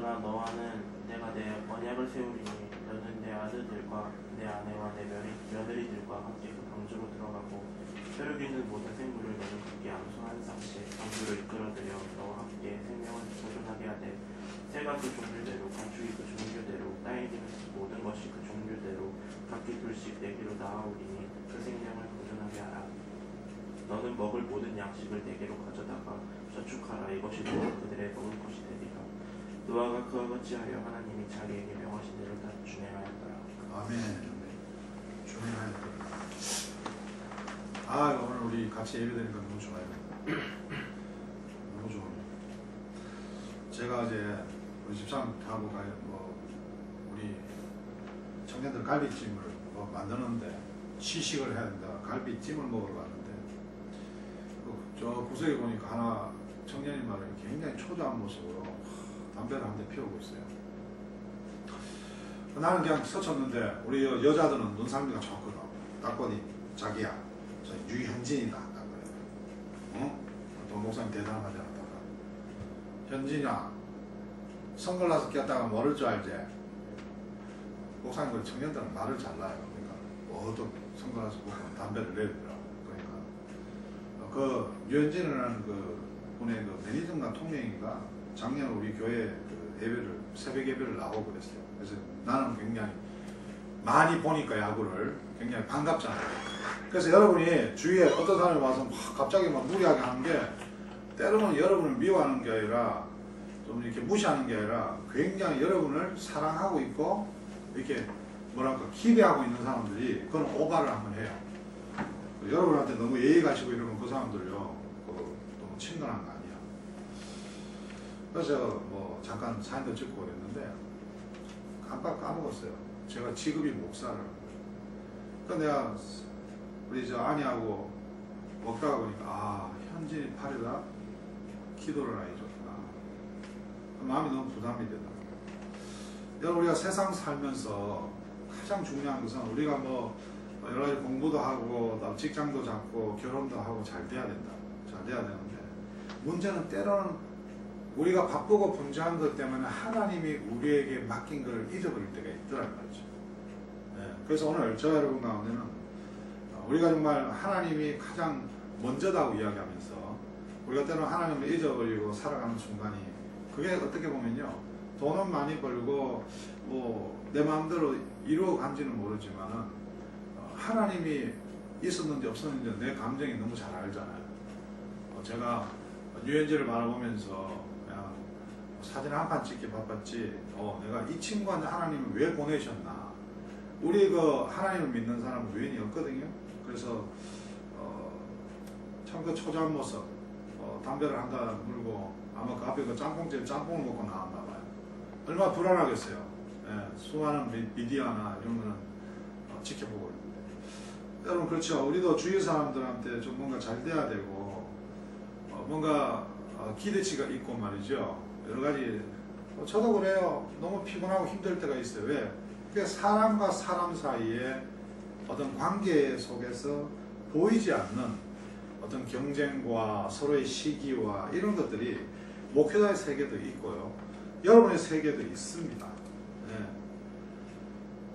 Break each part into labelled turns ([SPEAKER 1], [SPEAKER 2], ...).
[SPEAKER 1] 그러나 너와는 내가 내 언약을 세우리니 너는 내 아들들과 내 아내와 내 며느리들과 함께 그 방주로 들어가고 혈육 있는 모든 생물을 너는 그렇게 암송한 상시에 방주로 이끌어들여 너와 함께 생명을 보존하게 하되 새가 그 종류대로 가축이 그 종류대로 땅에 있는 모든 것이 그 종류대로 각기 둘씩 내게로 나아오리니 그 생명을 보존하게 하라. 너는 먹을 모든 양식을 내게로 가져다가 저축하라. 이것이 너와 그들의 먹을 것이 되리라. 노아가 그와 같이 하여 하나님이 자기에게 명하신 대로 다 준행하였더라.
[SPEAKER 2] 아멘. 준행하였더라. 아, 오늘 우리 같이 예배드리니까 너무 좋아요. 너무 좋아요. 제가 이제 우리 집사람하고 우리 청년들 갈비찜을 만드는데 시식을 해야 된다. 갈비찜을 먹으러 갔는데 저 구석에 보니까 하나 청년이 말이에요. 굉장히 초조한 모습으로 담배를 한 대 피우고 있어요. 나는 그냥 스쳤는데 우리 여자들은 눈썰미가 좋거든. 딱 보니 자기야, 저 유현진이다. 딱 그래요. 어? 또 목사님 대단하잖아. 현진아, 선글라스 꼈다가 모를 줄 알지? 목사님 그 청년들은 말을 잘 놔요. 그러니까 또 선글라스 보고 담배를 내리더라. 그러니까 그 유현진이라는 그 분의 그 매니저인가 통령인가 작년 우리 교회 그 예배를 새벽 예배를 나오고 그랬어요. 그래서 나는 굉장히 많이 보니까 야구를 굉장히 반갑잖아요. 그래서 여러분이 주위에 어떤 사람이 와서 막 갑자기 막 무리하게 하는 게 때로는 여러분을 미워하는 게 아니라 좀 이렇게 무시하는 게 아니라 굉장히 여러분을 사랑하고 있고 이렇게 뭐랄까 기대하고 있는 사람들이 그런 오바를 한번 해요. 여러분한테 너무 예의 가시고 이러면 그 사람들요 너무 친근한 거 아니야. 그래서 뭐 잠깐 사진도 찍고 그랬는데 깜빡 까먹었어요. 제가 직업이 목사를. 그러니까 내가 우리 저 아니하고 먹다가 보니까 아 현진이 팔에다 기도를 많이 줬구나. 마음이 너무 부담이 되더라고요. 여러분 우리가 세상 살면서 가장 중요한 것은 우리가 뭐 여러 가지 공부도 하고 직장도 잡고 결혼도 하고 잘 돼야 된다. 잘 돼야 되는데 문제는 때로는 우리가 바쁘고 분주한 것 때문에 하나님이 우리에게 맡긴 걸 잊어버릴 때가 있더란 말이죠. 네. 그래서 오늘 저 여러분 가운데는 우리가 정말 하나님이 가장 먼저다고 이야기하면서 우리가 때로는 하나님을 잊어버리고 살아가는 순간이 그게 어떻게 보면요 돈은 많이 벌고 뭐 내 마음대로 이루어간지는 모르지만은 하나님이 있었는지 없었는지 내 감정이 너무 잘 알잖아요. 제가 유현진을 바라보면서 그냥 사진 한 판 찍기 바빴지 내가 이 친구한테 하나님을 왜 보내셨나. 우리 그 하나님을 믿는 사람은 유연이 없거든요. 그래서 참 그 초조한 모습 담배를 한 달 물고 아마 그 앞에 그 짬뽕집 짬뽕을 먹고 나왔나 봐요. 얼마나 불안하겠어요. 예, 수많은 미디어나 이런 거는 지켜보고 있는데 여러분 그렇죠. 우리도 주위 사람들한테 좀 뭔가 잘 돼야 되고 뭔가 기대치가 있고 말이죠. 여러 가지 저도 그래요. 너무 피곤하고 힘들 때가 있어요. 왜? 그게 사람과 사람 사이에 어떤 관계 속에서 보이지 않는 어떤 경쟁과 서로의 시기와 이런 것들이 목회자의 세계도 있고요. 여러분의 세계도 있습니다. 네.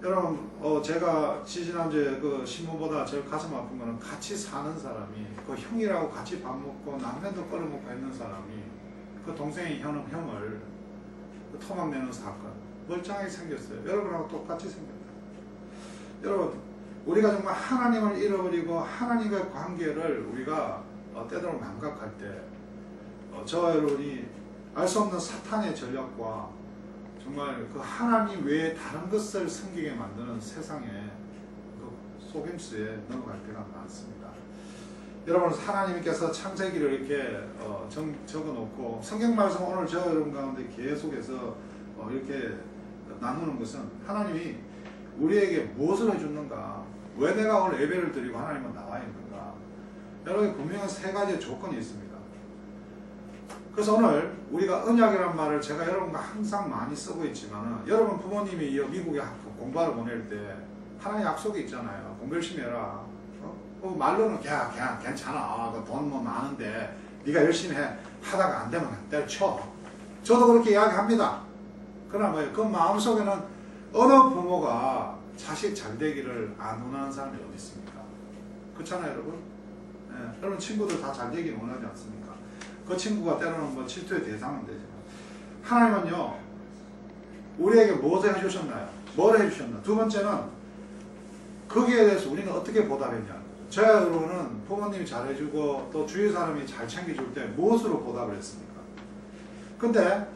[SPEAKER 2] 여러분 제가 지지난주에 그 신문보다 제일 가슴 아픈 거는 같이 사는 사람이 그 형이라고 같이 밥 먹고 라면도 끓여 먹고 있는 사람이 그 동생의 형을 그 토막 내는 사건 멀쩡하게 생겼어요. 여러분하고 똑같이 생겼다. 여러분 우리가 정말 하나님을 잃어버리고 하나님과의 관계를 우리가 때로는 망각할 때 저와 여러분이 알 수 없는 사탄의 전략과 정말 그 하나님 외에 다른 것을 섬기게 만드는 세상의 그 속임수에 넘어갈 때가 많습니다. 여러분 하나님께서 창세기를 이렇게 적어놓고 성경 말씀 오늘 저 여러분 가운데 계속해서 이렇게 나누는 것은 하나님이 우리에게 무엇을 해주는가, 왜 내가 오늘 예배를 드리고 하나님은 나와 있는가. 여러분 분명한 세 가지의 조건이 있습니다. 그래서 오늘 우리가 언약이라는 말을 제가 여러분과 항상 많이 쓰고 있지만 여러분 부모님이 미국에 공부하러 보낼 때 하나의 약속이 있잖아요. 공부 열심히 해라. 말로는 그냥 괜찮아. 돈 뭐 많은데 네가 열심히 해. 하다가 안 되면 때려쳐. 저도 그렇게 이야기합니다. 그러나 뭐예요? 그 마음속에는 어느 부모가 자식 잘 되기를 안 원하는 사람이 어디 있습니까? 그렇잖아요, 여러분? 예, 여러분 친구들 다 잘 되기를 원하지 않습니까? 그 친구가 때로는 뭐 질투의 대상은 되지만 하나님은요 우리에게 무엇을 해주셨나요? 뭘 해주셨나? 두 번째는 거기에 대해서 우리는 어떻게 보답했냐? 저야로는 부모님이 잘해주고 또 주위 사람이 잘 챙겨줄 때 무엇으로 보답을 했습니까? 근데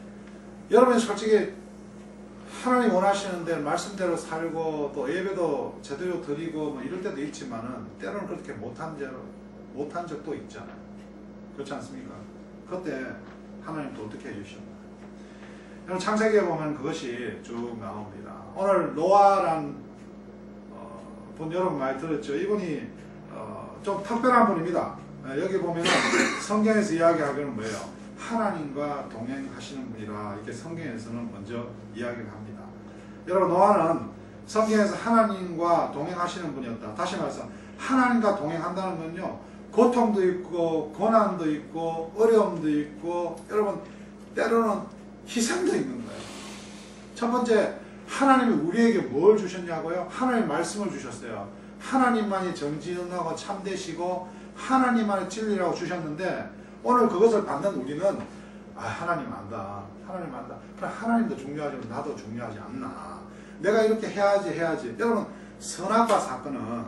[SPEAKER 2] 여러분이 솔직히 하나님 원하시는데 말씀대로 살고 또 예배도 제대로 드리고 뭐 이럴 때도 있지만은 때로는 그렇게 못한 적도 있잖아요. 그렇지 않습니까? 그때 하나님 또 어떻게 해주셨나? 여러분 창세기에 보면 그것이 쭉 나옵니다. 오늘 노아란 분 여러분 많이 들었죠? 이분이 좀 특별한 분입니다. 여기 보면 성경에서 이야기하기는 뭐예요? 하나님과 동행하시는 분이라 이렇게 성경에서는 먼저 이야기를 합니다. 여러분 노아는 성경에서 하나님과 동행하시는 분이었다. 다시 말해서 하나님과 동행한다는 건요 고통도 있고 고난도 있고 어려움도 있고 여러분 때로는 희생도 있는 거예요. 첫 번째 하나님이 우리에게 뭘 주셨냐고요? 하나님 말씀을 주셨어요. 하나님만이 정직하고 참되시고 하나님만의 진리라고 주셨는데 오늘 그것을 받는 우리는 하나님 안다. 하나님 안다. 그럼 하나님도 중요하지만 나도 중요하지 않나. 내가 이렇게 해야지. 여러분 선악과 사건은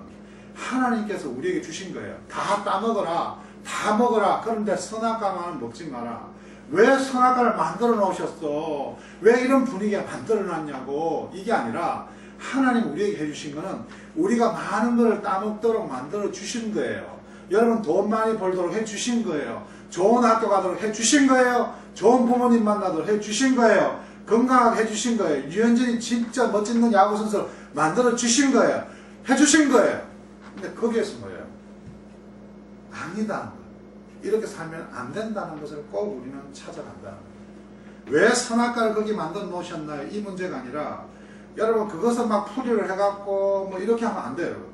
[SPEAKER 2] 하나님께서 우리에게 주신 거예요. 다 따먹어라. 다 먹어라. 그런데 선악과만 먹지 마라. 왜 선악과를 만들어 놓으셨어? 왜 이런 분위기가 만들어 놨냐고. 이게 아니라 하나님 우리에게 해주신 거는 우리가 많은 것을 따먹도록 만들어 주신 거예요. 여러분 돈 많이 벌도록 해주신 거예요. 좋은 학교 가도록 해주신 거예요. 좋은 부모님 만나도록 해주신 거예요. 건강하게 해주신 거예요. 유현진이 진짜 멋진 야구선수 만들어 주신 거예요. 해주신 거예요. 근데 거기에서 뭐예요? 아니다는 거예요. 이렇게 살면 안 된다는 것을 꼭 우리는 찾아간다는 거예요. 왜 선악과를 거기 만들어 놓으셨나요? 이 문제가 아니라 여러분 그것을 막 풀이를 해갖고 뭐 이렇게 하면 안 돼요.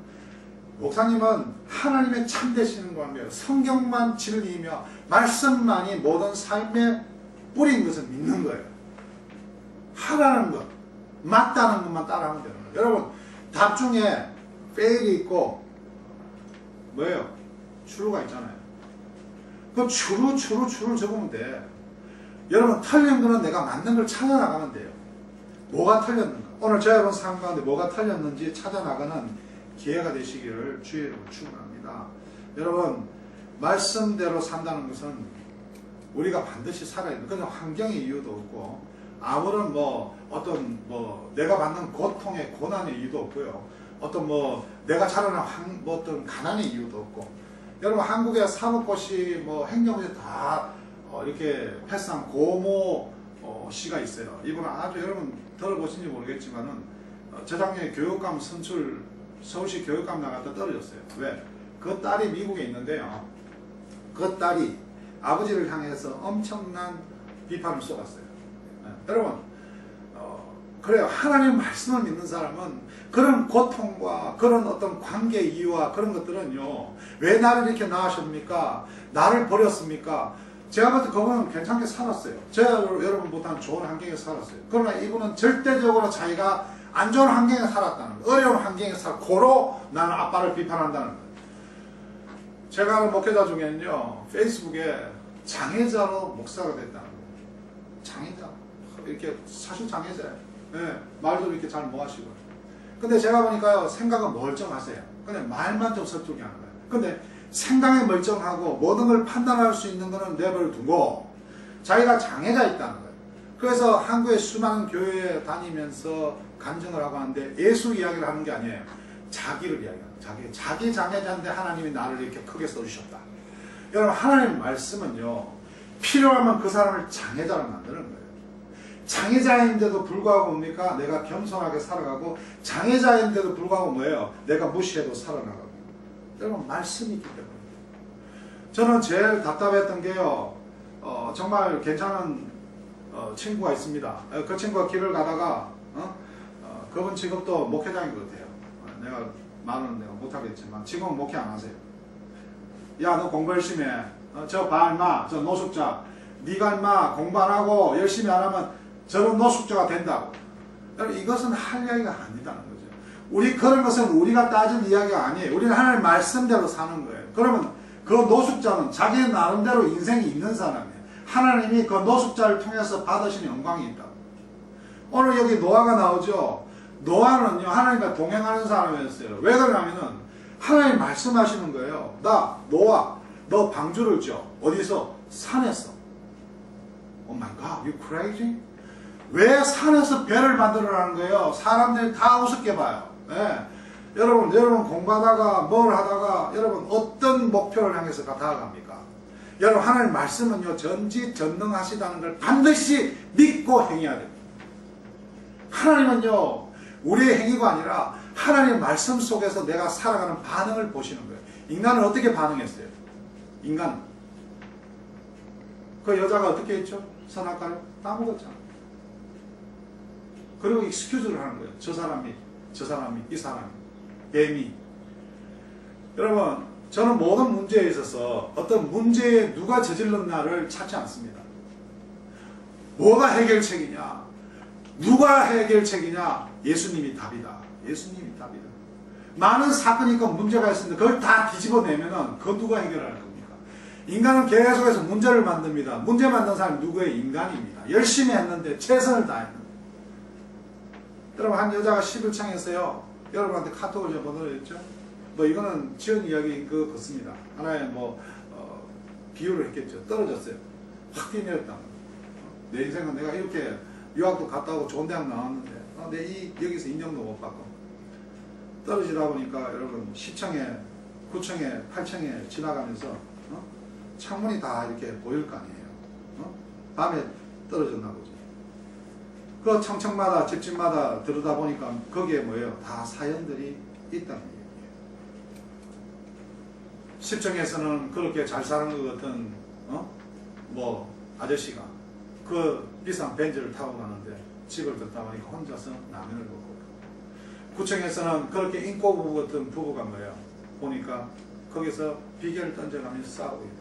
[SPEAKER 2] 목사님은 하나님의 참되시는 겁니다. 성경만 진리이며 말씀만이 모든 삶의 뿌리인 것을 믿는 거예요. 하라는 것, 맞다는 것만 따라하면 되는 거예요. 여러분 답 중에 페일이 있고 뭐예요? 추루가 있잖아요. 그 추루 적으면 돼. 여러분 틀린 거는 내가 맞는 걸 찾아나가면 돼요. 뭐가 틀렸는가? 오늘 저 여러분 삶 가운데 뭐가 틀렸는지 찾아나가는 기회가 되시기를 주의 이름으로 축원합니다. 여러분 말씀대로 산다는 것은 우리가 반드시 살아야 돼요. 그냥 환경의 이유도 없고 아무런 어떤 내가 받는 고통의 고난의 이유도 없고요. 어떤 내가 자라난 어떤 가난의 이유도 없고 여러분 한국의 사법고시 행정고시 다 이렇게 패스한 고모 씨가 있어요. 이분은 아주 여러분 들어보신지 모르겠지만은 저작년에 교육감 선출 서울시 교육감 나갔다 떨어졌어요. 왜? 그 딸이 미국에 있는데요. 그 딸이 아버지를 향해서 엄청난 비판을 쏟았어요. 여러분 그래요. 하나님 말씀을 믿는 사람은 그런 고통과 그런 어떤 관계 이유와 그런 것들은요 왜 나를 이렇게 낳으셨습니까? 나를 버렸습니까? 제가 볼 때 그분은 괜찮게 살았어요. 제가 여러분보다는 좋은 환경에서 살았어요. 그러나 이분은 절대적으로 자기가 안 좋은 환경에 살았다는 거예요. 어려운 환경에 고로 나는 아빠를 비판한다는 거예요. 제가 아는 목회자 중에는요 페이스북에 장애자로 목사가 됐다는 거예요. 장애자 이렇게 사실 장애자예요. 네, 말도 이렇게 잘 못 하시고. 근데 제가 보니까요 생각은 멀쩡하세요. 근데 말만 좀 서툴게 하는 거예요. 근데 생각이 멀쩡하고 모든 걸 판단할 수 있는 거는 내버려 두고 자기가 장애가 있다는 거예요. 그래서 한국의 수많은 교회에 다니면서 간증을 하고 하는데 예수 이야기를 하는 게 아니에요. 자기를 이야기하는 자기 장애자인데 하나님이 나를 이렇게 크게 써주셨다. 여러분 하나님 말씀은요 필요하면 그 사람을 장애자로 만드는 거예요. 장애자인데도 불구하고 뭡니까? 내가 겸손하게 살아가고 장애자인데도 불구하고 뭐예요? 내가 무시해도 살아나가고. 여러분 말씀이 있기 때문에. 저는 제일 답답했던 게요 정말 괜찮은 친구가 있습니다. 그 친구가 길을 가다가 그분 직업도 목회장인 것 같아요. 내가 말은 내가 못하겠지만 지금은 목회 안 하세요. 야 너 공부 열심히 해. 저 봐 임마 저 노숙자 네가 임마 공부 안 하고 열심히 안 하면 저는 노숙자가 된다고. 여러분 이것은 할 이야기가 아니다는 거죠. 우리 그런 것은 우리가 따진 이야기가 아니에요. 우리는 하나님 말씀대로 사는 거예요. 그러면 그 노숙자는 자기 나름대로 인생이 있는 사람이에요. 하나님이 그 노숙자를 통해서 받으신 영광이 있다고. 오늘 여기 노아가 나오죠. 노아는요 하나님과 동행하는 사람이었어요. 왜 그러냐면은 하나님 말씀하시는 거예요. 나 노아 너 방주를 줘. 어디서? 산에서. Oh my God, you crazy? 왜 산에서 배를 만들어라는 거예요? 사람들이 다 우습게 봐요. 예. 여러분 공부하다가 뭘 하다가 여러분 어떤 목표를 향해서 다가갑니까? 여러분 하나님 말씀은요 전지전능하시다는 걸 반드시 믿고 행해야 됩니다. 하나님은요 우리의 행위가 아니라 하나님의 말씀 속에서 내가 살아가는 반응을 보시는 거예요. 인간은 어떻게 반응했어요? 인간 그 여자가 어떻게 했죠? 선악과를 따먹었잖아. 그리고 익스큐즈를 하는 거예요. 저 사람이 이 사람이 뱀이. 여러분 저는 모든 문제에 있어서 어떤 문제에 누가 저질렀나를 찾지 않습니다. 뭐가 해결책이냐? 누가 해결책이냐? 예수님이 답이다. 예수님이 답이다. 많은 사건이 있고 문제가 있는데 그걸 다 뒤집어내면은 그건 누가 해결할 겁니까? 인간은 계속해서 문제를 만듭니다. 문제 만든 사람이 누구예요? 인간입니다. 열심히 했는데 최선을 다했는데. 여러분 한 여자가 11창에서요 여러분한테 카톡을 제가 보내드렸죠. 뭐 이거는 지은 이야기인 것 같습니다. 하나의 비유를 했겠죠. 떨어졌어요. 확 뛰내렸다. 내 인생은 내가 이렇게 유학도 갔다 오고 좋은 대학 나왔는데 여기서 인정도 못 받고 떨어지다 보니까 여러분 10층에 9층에 8층에 지나가면서 창문이 다 이렇게 보일 거 아니에요. 밤에 떨어졌나 보지. 그 청층마다 집집마다 들여다보니까 거기에 뭐예요? 다 사연들이 있다는 얘기예요. 10층에서는 그렇게 잘 사는 것 같은 아저씨가 그 비싼 벤츠를 타고 가는데 집을 듣다 보니까 혼자서 라면을 먹고 9층에서는 그렇게 인꼬부부 같은 부부가 뭐예요? 보니까 거기서 비계를 던져가면서 싸우고 있고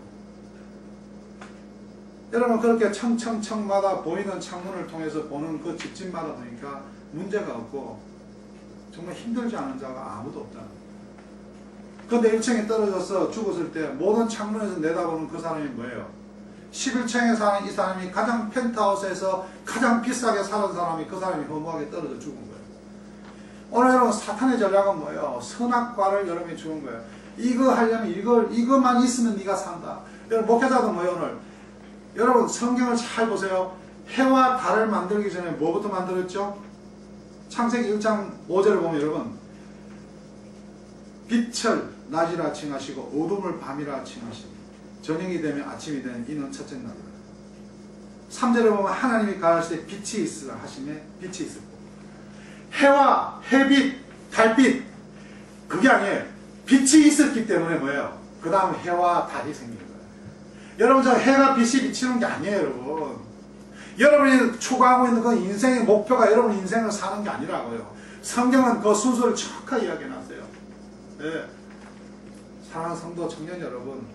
[SPEAKER 2] 여러분 그렇게 청청청마다 보이는 창문을 통해서 보는 그 집집마다 보니까 문제가 없고 정말 힘들지 않은 자가 아무도 없다. 그런데 1층에 떨어져서 죽었을 때 모든 창문에서 내다보는 그 사람이 뭐예요? 11층에 사는 이 사람이 가장 펜트하우스에서 가장 비싸게 사는 사람이 그 사람이 허무하게 떨어져 죽은 거예요. 오늘 여러분 사탄의 전략은 뭐예요? 선악과를 여러분이 주는 거예요. 이거 하려면 이것만 있으면 네가 산다. 여러분 목회자도 뭐예요 오늘? 여러분 성경을 잘 보세요. 해와 달을 만들기 전에 뭐부터 만들었죠? 창세기 1장 5절을 보면 여러분 빛을 낮이라 칭하시고 어둠을 밤이라 칭하시고 저녁이 되면 아침이 되는 이는 첫째 날이다. 3절을 보면 하나님이 가라사대 빛이 있으라 하시매 빛이 있었고 해와 해빛 달빛 그게 아니에요. 빛이 있었기 때문에 뭐예요? 그 다음 해와 달이 생긴 거예요. 여러분 저 해가 빛이 비치는 게 아니에요 여러분. 여러분이 추구하고 있는 그 인생의 목표가 여러분 인생을 사는 게 아니라고요. 성경은 그 순서를 정확하게 이야기해놨어요. 네. 사랑하는 성도 청년 여러분,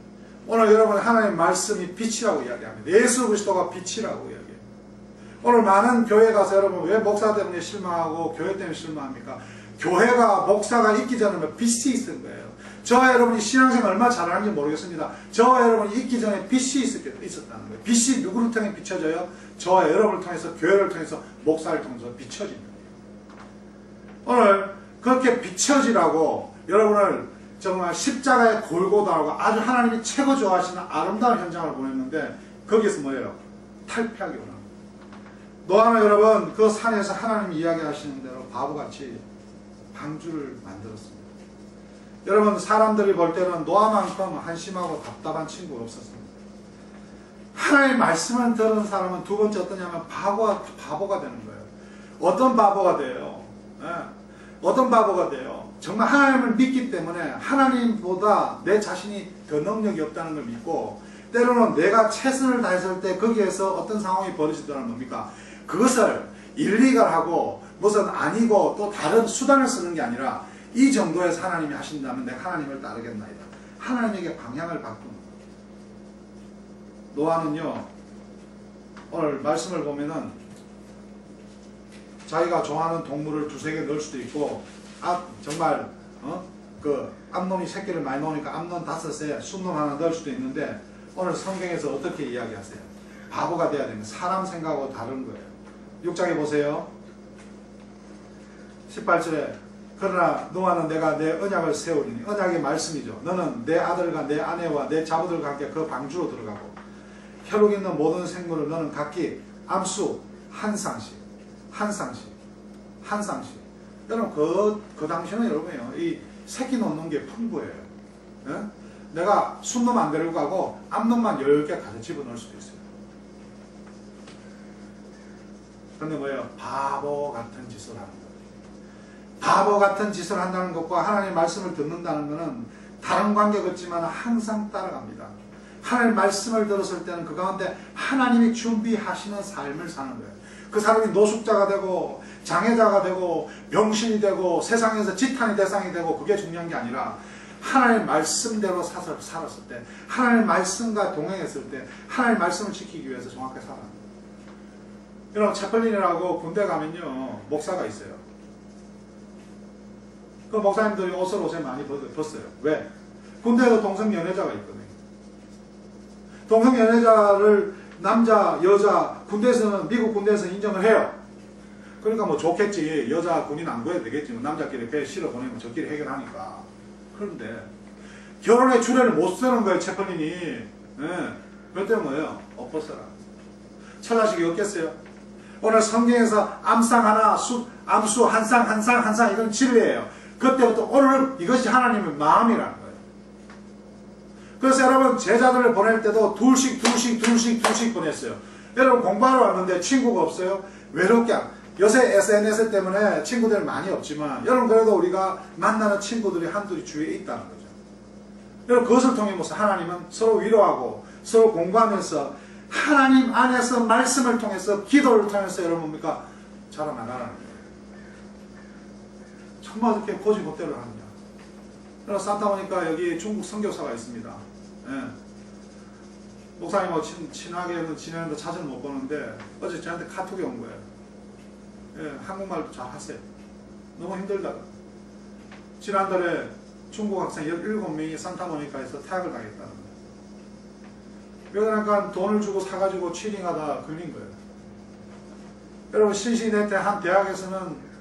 [SPEAKER 2] 오늘 여러분 하나님의 말씀이 빛이라고 이야기합니다. 예수 그리스도가 빛이라고 이야기해요. 오늘 많은 교회 가서 여러분 왜 목사 때문에 실망하고 교회 때문에 실망합니까? 교회가 목사가 있기 전에 빛이 있는 거예요. 저와 여러분이 신앙생활 얼마나 잘하는지 모르겠습니다. 저와 여러분이 있기 전에 빛이 있었다는 거예요. 빛이 누구를 통해 비춰져요? 저와 여러분을 통해서 교회를 통해서 목사를 통해서 비춰지는 거예요. 오늘 그렇게 비춰지라고 여러분을 정말 십자가의 골고다라고 아주 하나님이 최고 좋아하시는 아름다운 현장을 보냈는데 거기에서 뭐예요? 탈피하기 원합니다. 노아는 여러분 그 산에서 하나님이 이야기하시는 대로 바보같이 방주를 만들었습니다. 여러분 사람들이 볼 때는 노아만큼 한심하고 답답한 친구가 없었습니다. 하나님의 말씀을 들은 사람은 두 번째 어떠냐면 바보가 되는 거예요. 어떤 바보가 돼요? 어떤 바보가 돼요? 정말 하나님을 믿기 때문에 하나님보다 내 자신이 더 능력이 없다는 걸 믿고 때로는 내가 최선을 다했을 때 거기에서 어떤 상황이 벌어지더라는 뭡니까? 그것을 일리가 하고 무슨 아니고 또 다른 수단을 쓰는 게 아니라 이 정도에서 하나님이 하신다면 내가 하나님을 따르겠나이다. 하나님에게 방향을 바꾸는 거예요. 노아는요 오늘 말씀을 보면은 자기가 좋아하는 동물을 두세 개 넣을 수도 있고, 정말 그 암놈이 새끼를 많이 놓으니까 암놈 5에 순놈 하나 넣을 수도 있는데, 오늘 성경에서 어떻게 이야기하세요? 바보가 돼야 됩니다. 사람 생각하고 다른 거예요. 6장에 보세요. 18절에 그러나 너와는 내가 내 언약을 세우리니, 언약의 말씀이죠. 너는 내 아들과 내 아내와 내 자부들과 함께 그 방주로 들어가고, 혈육 있는 모든 생물을 너는 각기 암수 한 쌍씩. 여러분 그 당시에는 여러분요, 이 새끼 놓는 게 풍부해요. 예? 내가 순놈 안 데리고 가고 암놈만 10개 가서 집어넣을 수도 있어요. 근데 뭐예요? 바보 같은 짓을 하는 거예요. 바보 같은 짓을 한다는 것과 하나님의 말씀을 듣는다는 것은 다른 관계가 없지만 항상 따라갑니다. 하나님의 말씀을 들었을 때는 그 가운데 하나님이 준비하시는 삶을 사는 거예요. 그 사람이 노숙자가 되고 장애자가 되고 병신이 되고 세상에서 지탄의 대상이 되고, 그게 중요한 게 아니라 하나님의 말씀대로 살았을 때, 하나님의 말씀과 동행했을 때 하나님의 말씀을 지키기 위해서 정확하게 살아요. 여러분, 채플린이라고 군대 가면요 목사가 있어요. 그 목사님들이 옷을 옷에 많이 벗어요. 왜? 군대에도 동성연애자가 있거든요. 동성연애자를 남자, 여자, 군대에서는, 미국 군대에서는 인정을 해요. 그러니까 뭐 좋겠지. 여자 군인 안 구해도 되겠지. 남자끼리 배 실어 보내면 저끼리 해결하니까. 그런데 결혼의 주례를 못 쓰는 거예요, 채플린이. 예. 그것 때문에 뭐예요? 엎어서라. 철라식이 없겠어요? 오늘 성경에서 암상 하나, 암수 한 쌍, 이건 진리예요. 그때부터 오늘 이것이 하나님의 마음이라는 거예요. 그래서 여러분, 제자들을 보낼 때도 둘씩 보냈어요. 여러분, 공부하러 왔는데 친구가 없어요? 외롭게. 요새 SNS 때문에 친구들 많이 없지만, 여러분, 그래도 우리가 만나는 친구들이 한둘이 주위에 있다는 거죠. 여러분, 그것을 통해 무슨 하나님은 서로 위로하고 서로 공부하면서 하나님 안에서 말씀을 통해서, 기도를 통해서 여러분 뭡니까? 자라나가라는 거예요. 정말 어떻게 고지 못대로 합니다. 그래서 산타모니카 여기 중국 선교사가 있습니다. 예. 목사님하고 친하게 지내는데 자주는 못 보는데 어제 저한테 카톡이 온 거예요. 예, 한국말도 잘 하세요. 너무 힘들다고. 지난달에 중국 학생 17명이 산타모니카에서 타락을 당했다는 거예요. 그러니까 돈을 주고 사가지고 취링하다 걸린 거예요. 여러분, 신시내태 한 대학에서는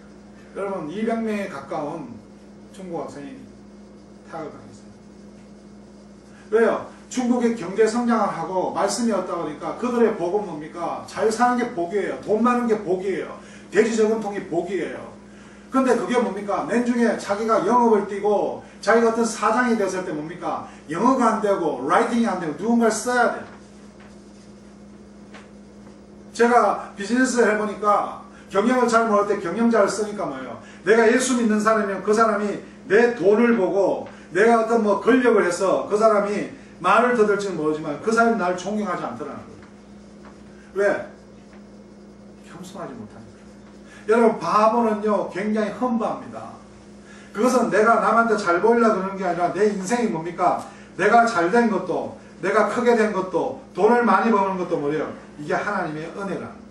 [SPEAKER 2] 여러분 200명에 가까운 중국 학생이 타락을 당했어요. 왜요? 중국의 경제 성장을 하고 말씀이 없다 보니까 그들의 복은 뭡니까? 잘 사는 게 복이에요. 돈 많은 게 복이에요. 돼지 저금통이 복이에요. 근데 그게 뭡니까? 내중에 자기가 영업을 뛰고 자기가 어떤 사장이 됐을 때 뭡니까? 영어가 안 되고 라이팅이 안 되고 누군가를 써야 돼요. 제가 비즈니스를 해보니까 경영을 잘 모를 때 경영자를 쓰니까 뭐예요? 내가 예수 믿는 사람이면 그 사람이 내 돈을 보고 내가 어떤 뭐 권력을 해서 그 사람이 말을 더들지는 모르지만 그 사람이 나를 존경하지 않더라는 거예요. 왜? 겸손하지 못하니까. 여러분, 바보는요 굉장히 험부합니다. 그것은 내가 남한테 잘 보이려고 그러는 게 아니라 내 인생이 뭡니까? 내가 잘된 것도, 내가 크게 된 것도, 돈을 많이 버는 것도 뭐예요? 이게 하나님의 은혜라는 거예요.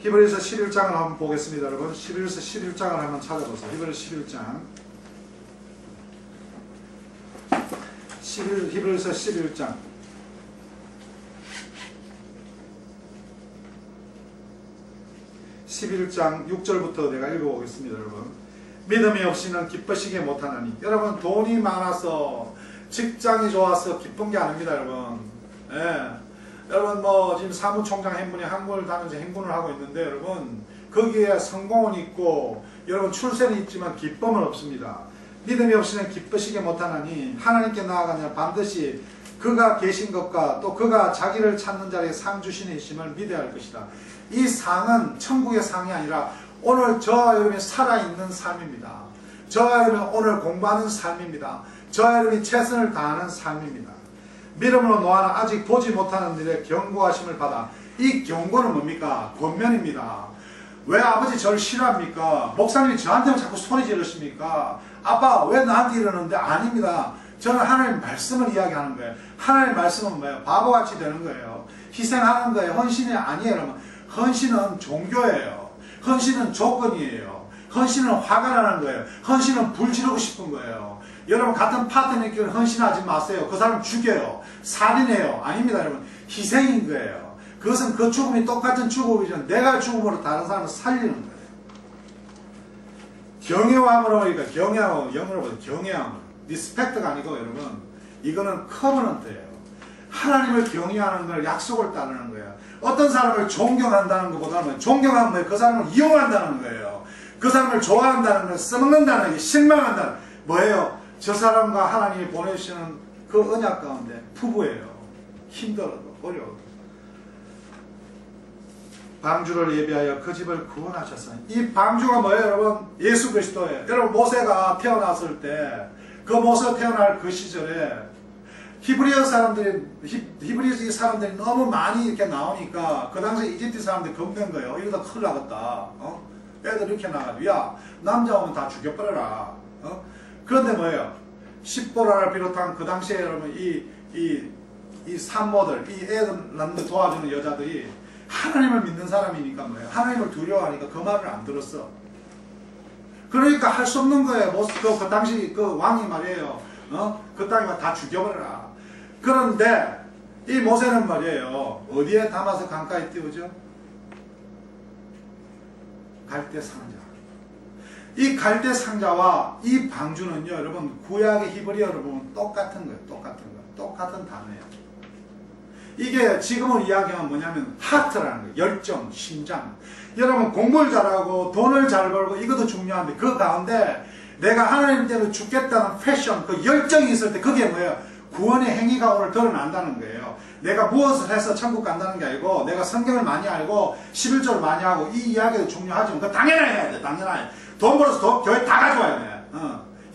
[SPEAKER 2] 히브리서 11장을 한번 보겠습니다. 여러분, 히브리서 11장을 한번 찾아보세요. 히브리서 11장. 히브리서 11장. 11장 6절부터 내가 읽어보겠습니다. 여러분, 믿음이 없이는 기쁘시게 못하나니. 여러분, 돈이 많아서 직장이 좋아서 기쁜 게 아닙니다. 여러분. 예. 여러분, 뭐 지금 사무총장 한 분이 한국을 다니면서 행군을 하고 있는데, 여러분 거기에 성공은 있고 여러분 출세는 있지만 기쁨은 없습니다. 믿음이 없이는 기쁘시게 못하나니 하나님께 나아가면 반드시 그가 계신 것과 또 그가 자기를 찾는 자리에 상 주시는 이심을 믿어야 할 것이다. 이 상은 천국의 상이 아니라 오늘 저와 여러분이 살아있는 삶입니다. 저와 여러분이 오늘 공부하는 삶입니다. 저와 여러분이 최선을 다하는 삶입니다. 믿음으로 노아는 아직 보지 못하는 일에 경고하심을 받아. 이 경고는 뭡니까? 권면입니다. 왜 아버지 저를 싫어합니까? 목사님이 저한테만 자꾸 소리 지르십니까? 아빠 왜 나한테 이러는데? 아닙니다. 저는 하나님 말씀을 이야기하는 거예요. 하나님 말씀은 뭐예요? 바보같이 되는 거예요. 희생하는 거예요. 헌신이 아니에요. 여러분. 헌신은 종교예요. 헌신은 조건이에요. 헌신은 화가 나는 거예요. 헌신은 불 지르고 싶은 거예요. 여러분 같은 파트너에게 헌신하지 마세요. 그 사람 죽여요. 살인해요. 아닙니다, 여러분. 희생인 거예요. 그것은 그 죽음이 똑같은 죽음이죠. 내가 죽음으로 다른 사람을 살리는 거예요. 경외함으로 하니까 경외함, 영어로 보면 경외함. 리스펙트가 아니고 여러분 이거는 커버넌트예요. 하나님을 경외하는 걸 약속을 따르는 거예요. 어떤 사람을 존경한다는 것보다는 존경하면 뭐예요? 그 사람을 이용한다는 거예요. 그 사람을 좋아한다는 걸 써먹는다는 게 실망한다는 뭐예요? 저 사람과 하나님이 보내주시는 그 언약 가운데 부부예요. 힘들어도 어려워도 방주를 예비하여 그 집을 구원하셨어요. 이 방주가 뭐예요, 여러분? 예수 그리스도예요. 여러분 모세가 태어났을 때 그 모세 태어날 그 시절에 히브리 사람들이 너무 많이 이렇게 나오니까 그 당시 이집트 사람들이 겁낸 거예요. 이러다 큰일 나겠다. 애들 이렇게 나가지고 야 남자 오면 다 죽여버려라. 그런데 뭐예요? 십보라를 비롯한 그 당시에 여러분 이 산모들, 이 애들 낳는 도와주는 여자들이 하나님을 믿는 사람이니까 뭐예요? 하나님을 두려워하니까 그 말을 안 들었어. 그러니까 할 수 없는 거예요. 그 당시 그 왕이 말이에요. 그 땅에 다 죽여버려라. 그런데 이 모세는 말이에요. 어디에 담아서 강가에 띄우죠? 갈대 상자. 이 갈대 상자와 이 방주는요, 여러분 구약의 히브리어로 보면 똑같은 거예요. 똑같은 단어예요. 이게 지금은 이야기하면 뭐냐면 하트라는 거예요. 열정, 심장. 여러분 공부를 잘하고 돈을 잘 벌고 이것도 중요한데 그 가운데 내가 하나님 때문에 죽겠다는 패션, 그 열정이 있을 때 그게 뭐예요? 구원의 행위가 오늘 드러난다는 거예요. 내가 무엇을 해서 천국 간다는 게 아니고 내가 성경을 많이 알고 11조를 많이 하고 이 이야기도 중요하지만 그거 당연히 해야 돼. 당연히. 돈 벌어서 교회 다 가져와야 돼.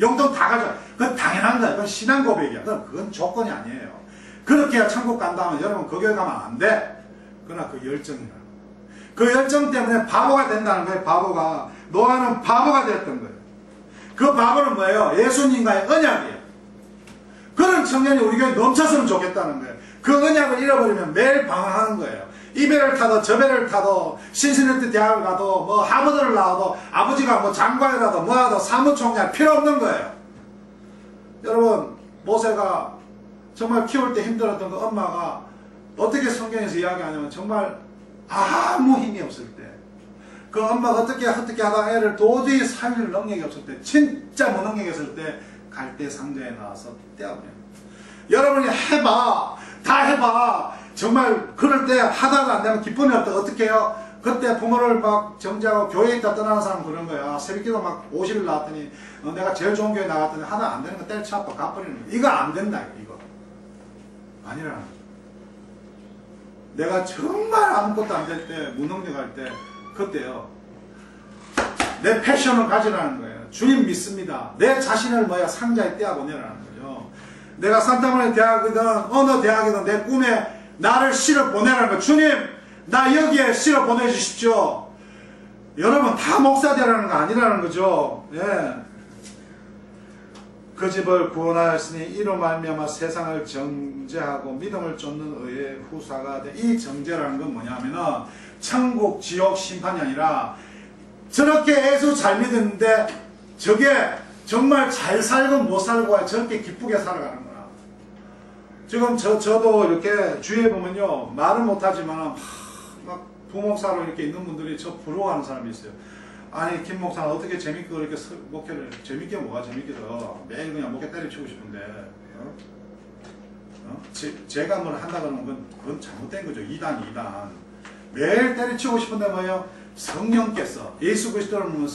[SPEAKER 2] 용돈 다 가져와. 그건 당연한 거야. 그건 신앙 고백이야. 그건 조건이 아니에요. 그렇게 해야 천국 간다면 여러분 그 교회 가면 안 돼. 그러나 그 열정이라. 그 열정 때문에 바보가 된다는 거예요. 바보가. 노아는 바보가 됐던 거예요. 그 바보는 뭐예요? 예수님과의 언약이에요. 그런 청년이 우리 교회에 넘쳤으면 좋겠다는 거예요. 그 언약을 잃어버리면 매일 방황하는 거예요. 이 배를 타도 저 배를 타도 신시내티 대학을 가도 뭐 하버드를 나와도 아버지가 뭐 장관이라도 뭐라도 사무총장 필요 없는 거예요. 여러분 모세가 정말 키울 때 힘들었던 그 엄마가 어떻게 성경에서 이야기하냐면 정말 아무 힘이 없을 때 그 엄마가 어떻게 하다가 애를 도저히 살릴 능력이 없을 때 진짜 무능력이 없을 때 갈대 상자에 나와서 떼어버려요. 여러분이 해봐. 다 해봐. 정말 그럴 때 하다가 안 되면 기쁨이 없다. 어떻게 해요? 그때 부모를 막 정지하고 교회에 있다 떠나는 사람 그런 거야. 새벽기도 막 50일 나왔더니 내가 제일 좋은 교회 나갔더니 하나 안 되는 거 때려쳐갖고 가버리는 거야. 이거 안 된다. 이거. 아니라 내가 정말 아무것도 안 될 때 무능력할 때 그때요. 내 패션을 가지라는 거예요. 주님 믿습니다. 내 자신을 상자에 떼어보내라는 거죠. 내가 산타모니 대학이든 어느 대학이든 내 꿈에 나를 실어 보내라는 거예요. 주님 나 여기에 실어 보내주십시오. 여러분 다 목사 되라는 거 아니라는 거죠. 예. 그 집을 구원하였으니 이로 말미암아 세상을 정죄하고 믿음을 쫓는 의의 후사가 돼. 이 정죄라는 건 뭐냐면은 천국 지옥 심판이 아니라 저렇게 예수 잘 믿었는데 저게 정말 잘 살고 못 살고 저렇게 기쁘게 살아가는 거야. 지금 저도 이렇게 주위에 보면요 말은 못하지만 막 부목사로 이렇게 있는 분들이 저 부러워하는 사람이 있어요. 아니 김 목사는 어떻게 재밌게 그렇게 목회를 재밌게 뭐가 재밌겠어. 매일 그냥 목회 때려치고 싶은데 제가 뭘 한다 그러면 그건 잘못된 거죠. 2단 매일 때려치고 싶은데 뭐예요? 성령께서 예수 그리스도를 보면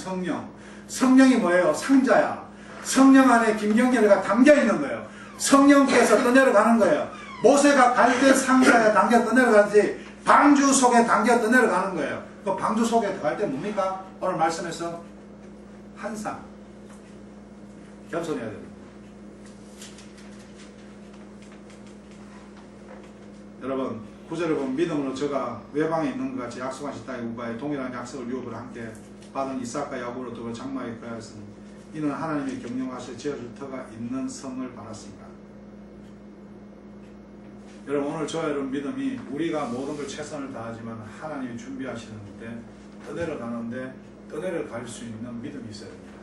[SPEAKER 2] 성령이 뭐예요? 상자야. 성령 안에 김경렬이가 담겨있는 거예요. 성령께서 떠내려가는 거예요. 모세가 갈대 상자에 담겨 떠내려가는지 방주 속에 담겨 떠내려가는 거예요. 그 방주 속에 들어갈 때 뭡니까? 오늘 말씀에서 한상 겸손해야 됩니다. 여러분 9절을 보면 믿음으로 저가 외방에 있는 것 같이 약속하신 땅의 우바에 동일한 약속을 유업을 함께 받은 이삭과 야곱으로 두고 장막에 거하였으니 이는 하나님의 경영하셔 지어줄 터가 있는 성을 받았습니다. 여러분 오늘 저와 여러분 믿음이 우리가 모든 걸 최선을 다하지만 하나님이 준비하시는데 떠내려가는데 떠내려갈 수 있는 믿음이 있어야 됩니다.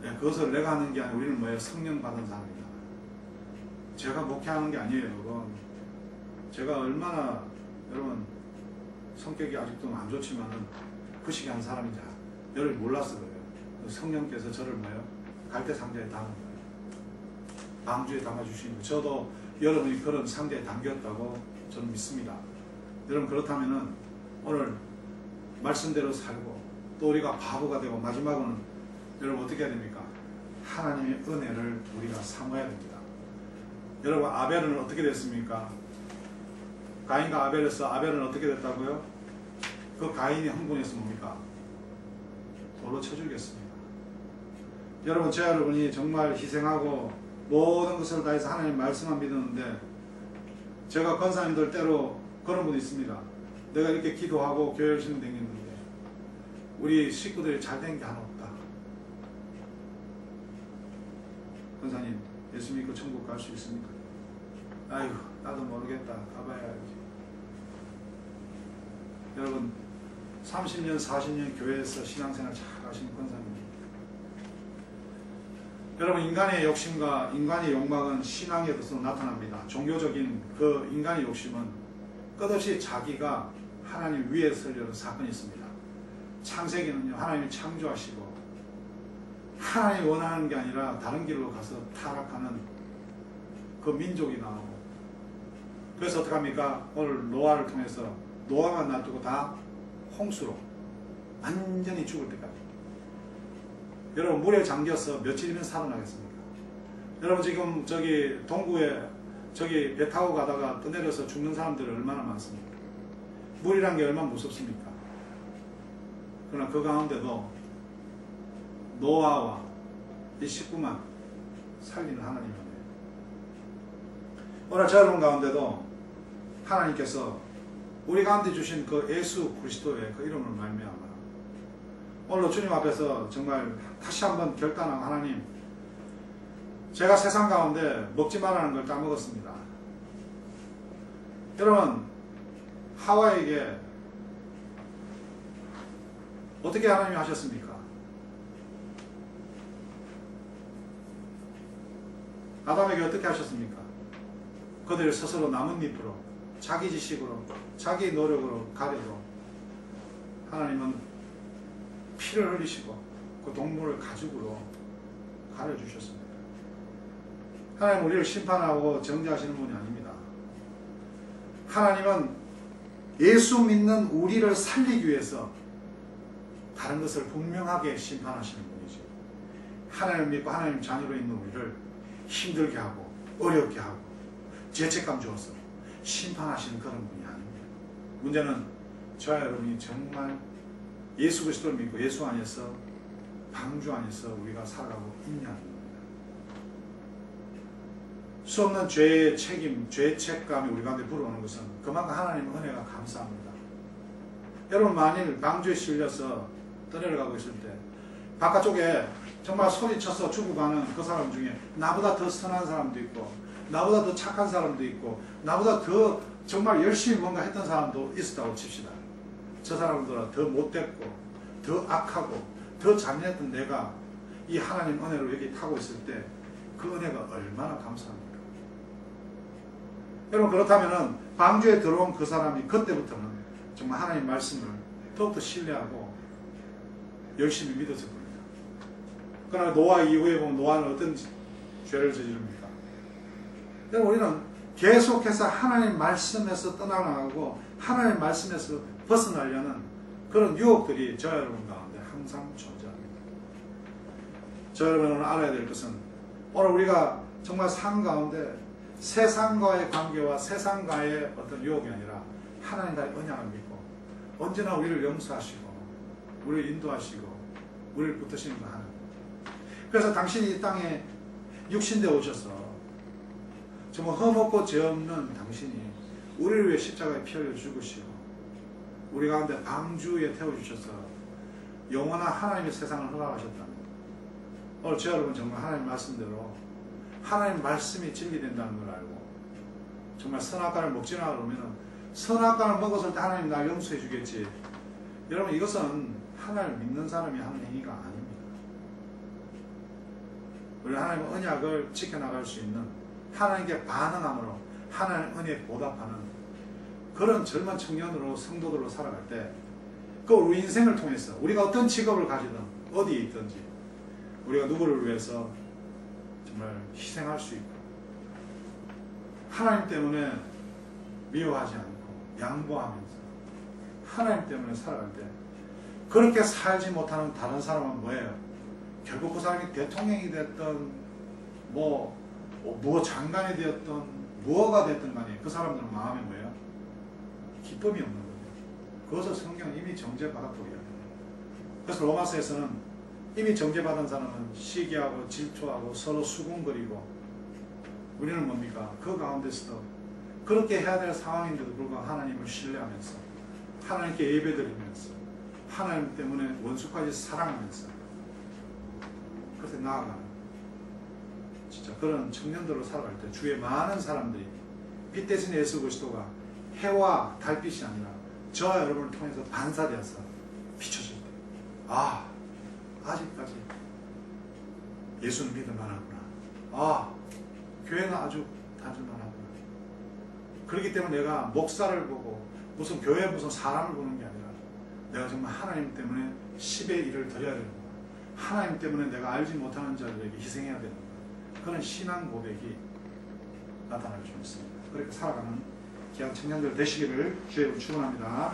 [SPEAKER 2] 네, 그것을 내가 하는 게 아니라 우리는 뭐예요? 성령 받은 사람입니다. 제가 목회하는 게 아니에요. 그건 제가 얼마나 여러분 성격이 아직도 안 좋지만은 그 시기 한 사람이자 여러분이 몰랐어 그래요. 성령께서 저를 뭐예요? 갈대 상자에 담은 거예요. 방주에 담아주신 거예요. 저도 여러분이 그런 상자에 담겼다고 저는 믿습니다. 여러분 그렇다면은 오늘 말씀대로 살고 또 우리가 바보가 되고 마지막으로는 여러분 어떻게 해야 됩니까? 하나님의 은혜를 우리가 사모해야 됩니다. 여러분 아벨은 어떻게 됐습니까? 가인과 아벨에서 아벨은 어떻게 됐다고요? 그 가인이 흥분해서 뭡니까? 돌로 쳐 죽였습니다. 여러분 저 여러분이 정말 희생하고 모든 것을 다해서 하나님 말씀만 믿었는데 제가 권사님들 때로 그런 분이 있습니다. 내가 이렇게 기도하고 교회 열심히 다녔는데 우리 식구들이 잘 된 게 하나 없다. 권사님 예수 믿고 천국 갈 수 있습니까? 아이고 나도 모르겠다. 가봐야 알지. 여러분 30년 40년 교회에서 신앙생활 잘 하신 권사님, 여러분 인간의 욕심과 인간의 욕망은 신앙에서 나타납니다. 종교적인 그 인간의 욕심은 끝없이 자기가 하나님 위에 서려는 사건이 있습니다. 창세기는요 하나님이 창조하시고 하나님이 원하는 게 아니라 다른 길로 가서 타락하는 그 민족이 나오고, 그래서 어떻게 합니까? 오늘 노아를 통해서 노아만 놔두고 다 홍수로 완전히 죽을 때까지. 여러분 물에 잠겨서 며칠이면 살아나겠습니까? 여러분 지금 저기 동구에 저기 배 타고 가다가 떠내려서 죽는 사람들이 얼마나 많습니까? 물이란 게 얼마나 무섭습니까? 그러나 그 가운데도 노아와 이 식구만 살리는 하나님이에요. 오늘 저 여러분 가운데도 하나님께서 우리 가운데 주신 그 예수 그리스도의 그 이름을 말미암아 오늘 주님 앞에서 정말 다시 한번 결단하고, 하나님 제가 세상 가운데 먹지 말라는 걸 까먹었습니다. 여러분 하와에게 어떻게 하나님이 하셨습니까? 아담에게 어떻게 하셨습니까? 그들을 스스로 나뭇잎으로 자기 지식으로 자기 노력으로 가려도 하나님은 피를 흘리시고 그 동물을 가죽으로 가려주셨습니다. 하나님은 우리를 심판하고 정죄하시는 분이 아닙니다. 하나님은 예수 믿는 우리를 살리기 위해서 다른 것을 분명하게 심판하시는 분이지, 하나님을 믿고 하나님 자녀로 있는 우리를 힘들게 하고 어렵게 하고 죄책감 주어서 심판하시는 그런 분이 아닙니다. 문제는 저와 여러분이 정말 예수 그리스도를 믿고 예수 안에서 방주 안에서 우리가 살아가고 있냐는 겁니다. 수 없는 죄의 책임, 죄책감이 우리 가운데 불어오는 것은 그만큼 하나님의 은혜가 감사합니다. 여러분 만일 방주에 실려서 떠내려가고 있을 때 바깥쪽에 정말 소리쳐서 죽어가는 그 사람 중에 나보다 더 선한 사람도 있고 나보다 더 착한 사람도 있고 나보다 더 정말 열심히 뭔가 했던 사람도 있었다고 칩시다. 저 사람들은 더 못됐고 더 악하고 더 잔인했던 내가 이 하나님 은혜로 여기 타고 있을 때 그 은혜가 얼마나 감사합니까? 여러분 그렇다면 방주에 들어온 그 사람이 그때부터는 정말 하나님 말씀을 더욱더 신뢰하고 열심히 믿었을 겁니다. 그러나 노아 이후에 보면 노아는 어떤 죄를 저지릅니까? 여러분 우리는 계속해서 하나님 말씀에서 떠나가고 하나님 말씀에서 벗어나려는 그런 유혹들이 저 여러분 가운데 항상 존재합니다. 저 여러분은 알아야 될 것은 오늘 우리가 정말 삶 가운데 세상과의 관계와 세상과의 어떤 유혹이 아니라 하나님과의 언약을 믿고 언제나 우리를 용서하시고 우리를 인도하시고 우리를 붙드시는 거 하는. 그래서 당신이 이 땅에 육신대 오셔서 정말 흠없고 죄 없는 당신이 우리를 위해 십자가에 피 흘려 죽으시고 우리 가운데 방주에 태워주셔서 영원한 하나님의 세상을 허락하셨다는, 오늘 저 여러분 정말 하나님 말씀대로 하나님 말씀이 진리된다는 걸 알고 정말 선악과를 먹지나 그러면 선악과를 먹었을 때 하나님 날 용서해 주겠지, 여러분 이것은 하나님을 믿는 사람이 하는 행위가 아닙니다. 우리 하나님의 언약을 지켜나갈 수 있는 하나님께 반응함으로 하나님의 은혜에 보답하는 그런 젊은 청년으로 성도들로 살아갈 때 그 우리 인생을 통해서 우리가 어떤 직업을 가지든 어디에 있든지 우리가 누구를 위해서 정말 희생할 수 있고 하나님 때문에 미워하지 않고 양보하면서 하나님 때문에 살아갈 때 그렇게 살지 못하는 다른 사람은 뭐예요? 결국 그 사람이 대통령이 됐던 뭐 장관이 되었던 무엇가 됐든 간에 그 사람들은 마음에 뭐예요? 기쁨이 없는 거예요. 그것을 성경은 이미 정죄받았다고 이야기해요. 그래서 로마서에서는 이미 정죄받은 사람은 시기하고 질투하고 서로 수군거리고 우리는 뭡니까? 그 가운데서도 그렇게 해야 될 상황인데도 불구하고 하나님을 신뢰하면서 하나님께 예배드리면서 하나님 때문에 원수까지 사랑하면서 그래서 나아가는 진짜 그런 청년들로 살아갈 때 주위에 많은 사람들이 빛 대신 예수 그리스도가 해와 달빛이 아니라 저와 여러분을 통해서 반사되어서 비춰질 때 아직까지 예수는 믿을 만하구나. 교회는 아주 다질 만하구나. 그렇기 때문에 내가 목사를 보고 무슨 교회 무슨 사람을 보는 게 아니라 내가 정말 하나님 때문에 10의 1을 드려야 되는 거야. 하나님 때문에 내가 알지 못하는 자들에게 희생해야 되는 거야. 그런 신앙 고백이 나타날 수 있습니다. 그렇게 살아가는 귀한 청년들 되시기를 주의 이름으로 축원합니다.